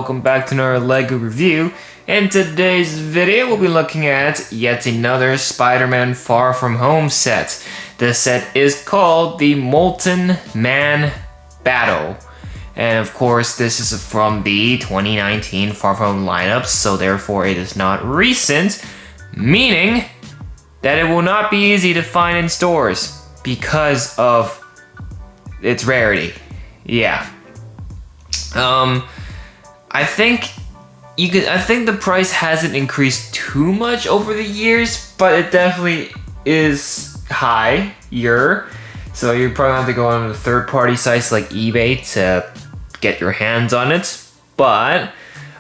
welcome back to another LEGO review. In today's video, we'll be looking at yet another Spider-Man Far From Home set. This set is called the Molten Man Battle. And of course, this is from the 2019 Far From Home lineup, so therefore it is not recent, meaning that it will not be easy to find in stores because of its rarity. Yeah. I think the price hasn't increased too much over the years, but it definitely is higher. So you probably have to go on to third-party sites like eBay to get your hands on it. But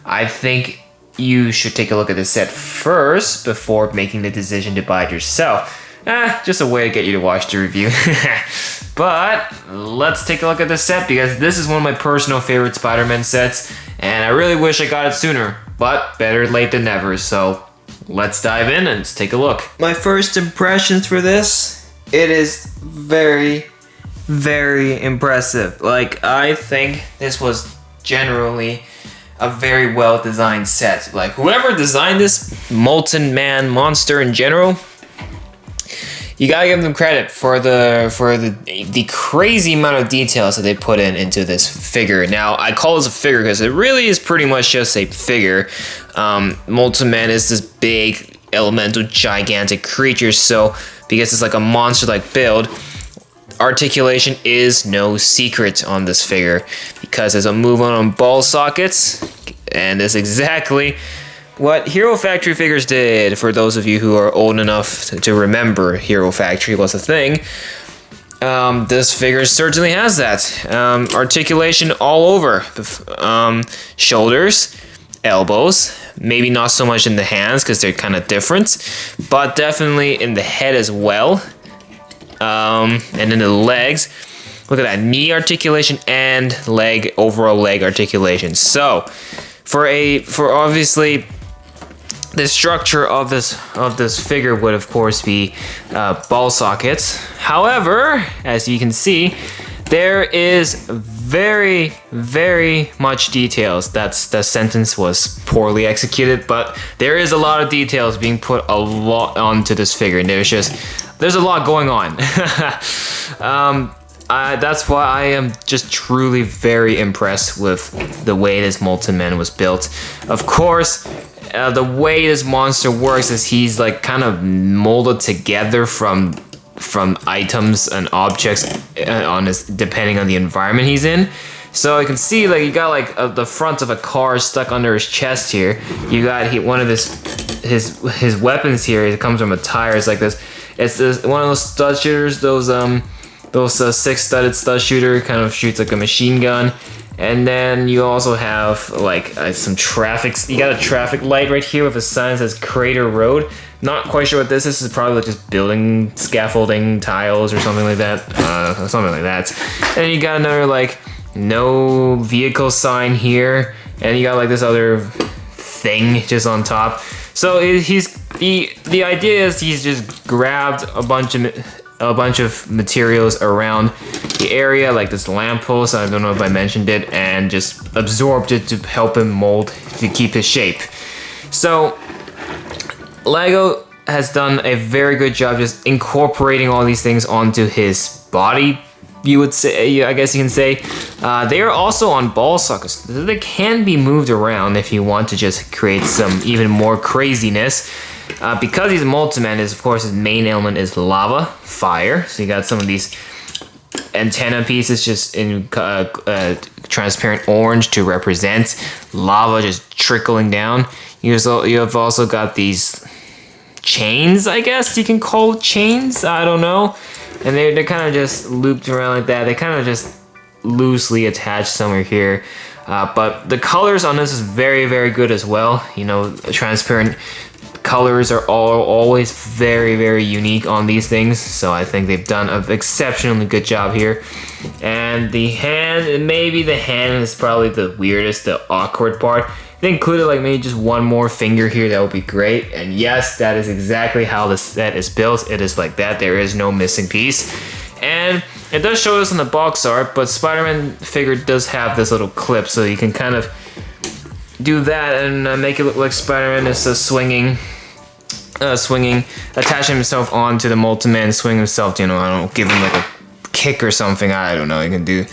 I think you should take a look at the set first before making the decision to buy it yourself. Just a way to get you to watch the review. But let's take a look at the set because this is one of my personal favorite Spider-Man sets and I really wish I got it sooner, but better late than never. So let's dive in and let's take a look. My first impressions for this, it is very, very impressive. Like, I think this was generally a very well designed set. Like, whoever designed this Molten Man monster in general, you gotta give them credit for the crazy amount of details that they put into this figure. Now, I call this a figure because it really is pretty much just a figure. Molten Man is this big, elemental, gigantic creature, so because it's like a monster-like build, articulation is no secret on this figure because there's a move on ball sockets, and that's exactly what Hero Factory figures did. For those of you who are old enough to remember Hero Factory was a thing, this figure certainly has that. Articulation all over. Shoulders, elbows, maybe not so much in the hands because they're kind of different, but definitely in the head as well. And in the legs, look at that, knee articulation and overall leg articulation. So for obviously the structure of this figure would of course be ball sockets. However, as you can see, there is very, very much details. That sentence was poorly executed, but there is a lot of details being put a lot onto this figure, and there's a lot going on. That's why I am just truly very impressed with the way this Molten Man was built. Of course, the way this monster works is he's like kind of molded together from items and objects depending on the environment he's in. So you can see, like, you got like the front of a car stuck under his chest here. You got one of his weapons here. It comes from a tire. It's like this. It's one of those stud shooters. Those 6-studded stud shooter, kind of shoots like a machine gun. And then you also have like some traffic. You got a traffic light right here with a sign that says Crater Road. Not quite sure what this is. It's probably like just building scaffolding tiles or something like that. Something like that. And you got another like no vehicle sign here. And you got like this other thing just on top. So the idea is he's just grabbed a bunch of materials around the area, like this lamppost, I don't know if I mentioned it, and just absorbed it to help him mold to keep his shape. So LEGO has done a very good job just incorporating all these things onto his body, you would say. I guess you can say. They are also on ball sockets. They can be moved around if you want to just create some even more craziness. Because he's a Molten Man, of course his main element is lava, fire. So you got some of these antenna pieces just in transparent orange to represent lava just trickling down. You have also got these chains, I guess you can call chains, I don't know. And they're kind of just looped around like that. They kind of just loosely attached somewhere here. But the colors on this is very, very good as well. You know, transparent colors are always very, very unique on these things, so I think they've done an exceptionally good job here. And the hand, maybe the hand is probably the weirdest, the awkward part. If they included like maybe just one more finger here, that would be great. And yes, that is exactly how the set is built. It is like that. There is no missing piece. And it does show this in the box art, but Spider-Man figure does have this little clip, so you can kind of do that and make it look like Spider-Man is swinging, attaching himself onto the Molten Man, swing himself, you know, I don't know, give him like a kick or something, I don't know, you can do.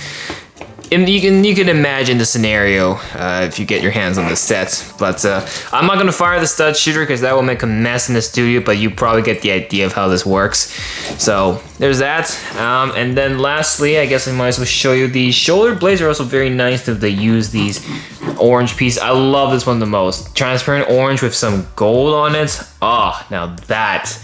And you can imagine the scenario if you get your hands on the set. But I'm not gonna fire the stud shooter because that will make a mess in the studio. But you probably get the idea of how this works. So there's that. And then lastly, I guess I might as well show you the shoulder blades are also very nice if they use these orange piece. I love this one the most. Transparent orange with some gold on it. Oh, now that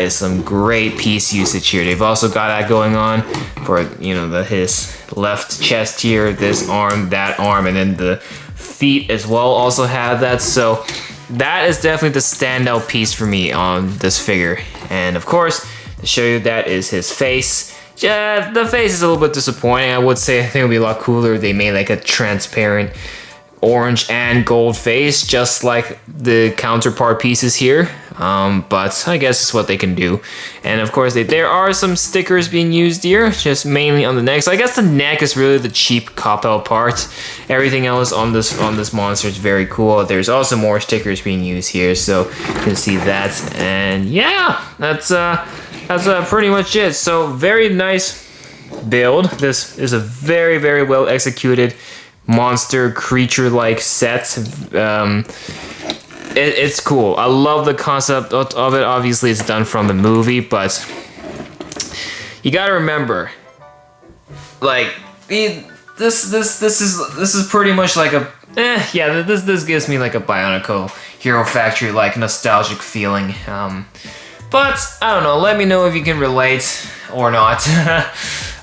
is some great piece usage here. They've also got that going on for, you know, his left chest here, this arm, that arm, and then the feet as well also have that. So that is definitely the standout piece for me on this figure. And of course, to show you, that is his face. Yeah, the face is a little bit disappointing. I would say I think it would be a lot cooler if they made like a transparent orange and gold face, just like the counterpart pieces here. But I guess it's what they can do. And of course, there are some stickers being used here, just mainly on the neck. So I guess the neck is really the cheap cop-out part. Everything else on this monster is very cool. There's also more stickers being used here, so you can see that. And yeah, that's pretty much it. So very nice build. This is a very, very well executed monster creature-like set. It's cool. I love the concept of it. Obviously, it's done from the movie, but you gotta remember, like, this is pretty much like a yeah. This gives me like a Bionicle Hero Factory like nostalgic feeling. But I don't know. Let me know if you can relate or not.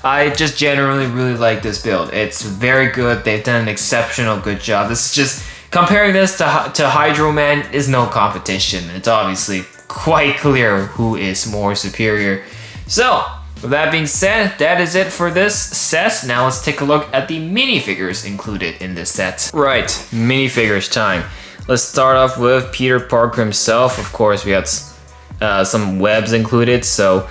I just generally really like this build. It's very good. They've done an exceptional good job. This is just comparing this to Hydro Man is no competition. It's obviously quite clear who is more superior. So with that being said, that is it for this set. Now let's take a look at the minifigures included in this set. Right, minifigures time. Let's start off with Peter Parker himself. Of course, we got some webs included. So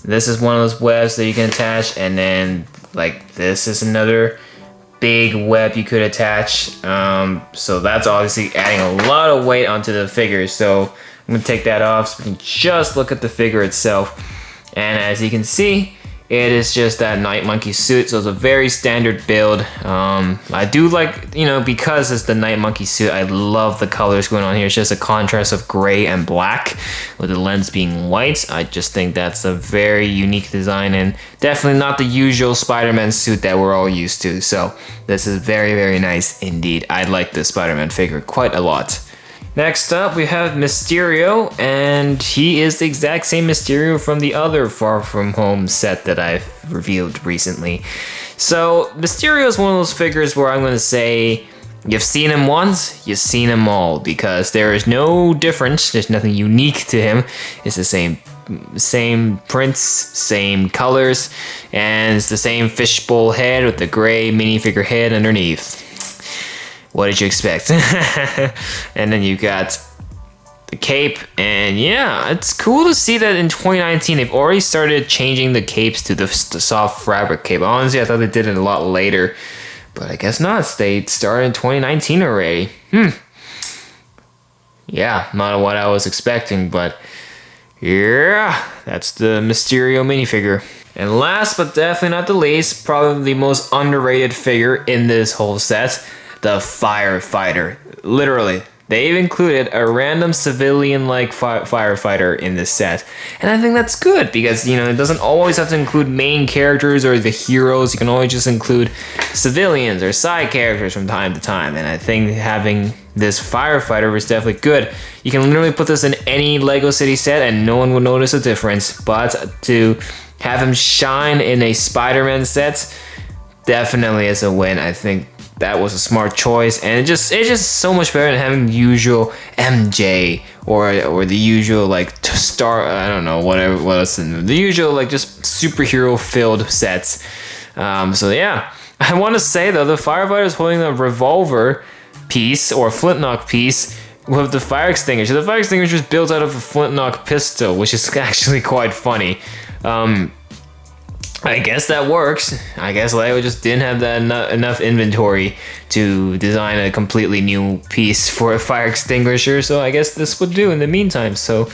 this is one of those webs that you can attach, and then like this is another big web you could attach. So that's obviously adding a lot of weight onto the figure. So I'm gonna take that off so we can just look at the figure itself. And as you can see, it is just that Night Monkey suit, so it's a very standard build. I do like, you know, because it's the Night Monkey suit, I love the colors going on here. It's just a contrast of gray and black with the lens being white. I just think that's a very unique design and definitely not the usual Spider-Man suit that we're all used to. So this is very, very nice indeed. I like this Spider-Man figure quite a lot. Next up, we have Mysterio, and he is the exact same Mysterio from the other Far From Home set that I've revealed recently. So Mysterio is one of those figures where I'm going to say you've seen him once, you've seen him all, because there is no difference. There's nothing unique to him. It's the same prints, same colors, and it's the same fishbowl head with the gray minifigure head underneath. What did you expect? And then you got the cape, and yeah, it's cool to see that in 2019 they've already started changing the capes to the soft fabric cape. Honestly, I thought they did it a lot later, but I guess not. They started in 2019 already. Yeah, not what I was expecting, but yeah, that's the Mysterio minifigure. And last but definitely not the least, probably the most underrated figure in this whole set, the firefighter. Literally, they've included a random civilian-like firefighter in this set. And I think that's good because, you know, it doesn't always have to include main characters or the heroes. You can always just include civilians or side characters from time to time. And I think having this firefighter is definitely good. You can literally put this in any Lego City set and no one will notice a difference. But to have him shine in a Spider-Man set definitely is a win. I think that was a smart choice, and it's just so much better than having the usual MJ or the usual like star, I don't know, whatever, what else, the usual like just superhero filled sets. So yeah, I want to say though, the firefighter is holding a revolver piece or flintlock piece with the fire extinguisher. The fire extinguisher is built out of a flintlock pistol, which is actually quite funny. I guess that works. I guess Lego just didn't have that enough inventory to design a completely new piece for a fire extinguisher, so I guess this would do in the meantime. So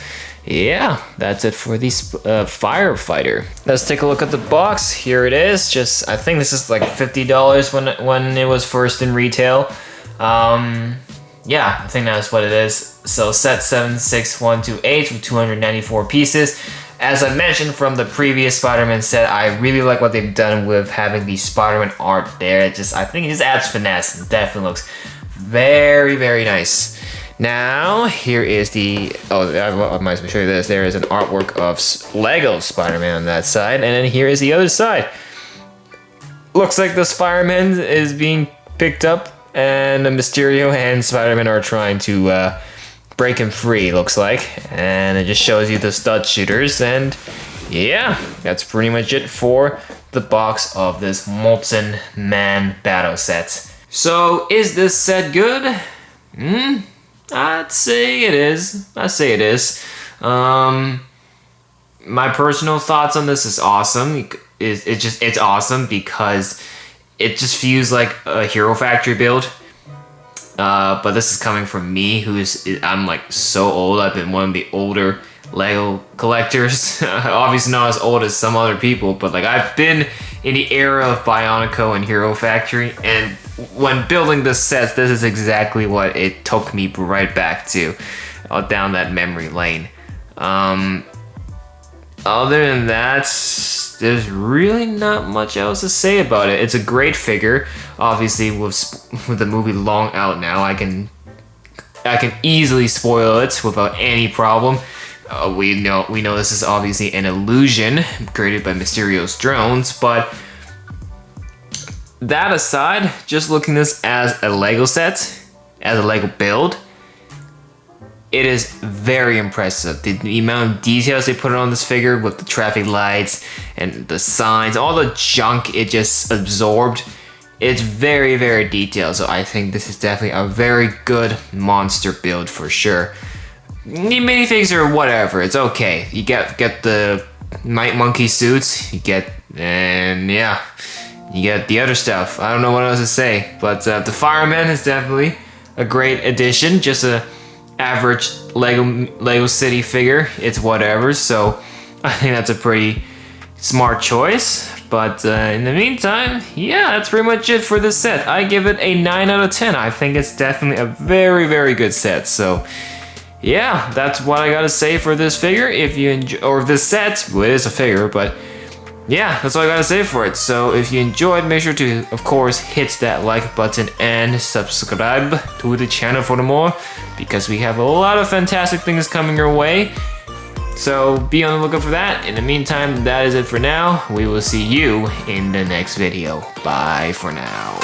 yeah, that's it for the firefighter. Let's take a look at the box. Here it is. Just, I think this is like $50 when it was first in retail. Yeah, I think that's what it is. So set 76128 with 294 pieces. As I mentioned from the previous Spider-Man set, I really like what they've done with having the Spider-Man art there. I think it just adds finesse and definitely looks very, very nice. Now, here is I might as well show you this. There is an artwork of Lego Spider-Man on that side, and then here is the other side. Looks like this fireman is being picked up, and Mysterio and Spider-Man are trying to break him free, looks like. And it just shows you the stud shooters, and yeah, that's pretty much it for the box of this Molten Man battle set. So, is this set good? I'd say it is. My personal thoughts on this is awesome. It's awesome because it just feels like a Hero Factory build. But this is coming from me, I'm like so old. I've been one of the older Lego collectors. Obviously not as old as some other people, but like I've been in the era of Bionico and Hero Factory, and when building this set, this is exactly what it took me right back to, down that memory lane. Other than that, there's really not much else to say about it. It's a great figure. Obviously, with the movie long out now, I can easily spoil it without any problem. We know this is obviously an illusion created by Mysterio's drones, but that aside, just looking at this as a Lego set, as a Lego build, it is very impressive. The amount of details they put on this figure with the traffic lights and the signs, all the junk it just absorbed, it's very, very detailed. So I think this is definitely a very good monster build for sure. Minifigs or whatever, it's okay. You get the Night Monkey suits, you get the other stuff. I don't know what else to say, but the Fireman is definitely a great addition. Just a average Lego City figure. It's whatever, so I think that's a pretty smart choice. But in the meantime, yeah, that's pretty much it for this set. I give it a 9 out of 10. I think it's definitely a very, very good set. So yeah, that's what I gotta say for this figure. If you enjoy, or this set, well, it is a figure, but yeah, that's all I gotta say for it. So if you enjoyed, make sure to, of course, hit that like button and subscribe to the channel for more, because we have a lot of fantastic things coming your way. So be on the lookout for that. In the meantime, that is it for now. We will see you in the next video. Bye for now.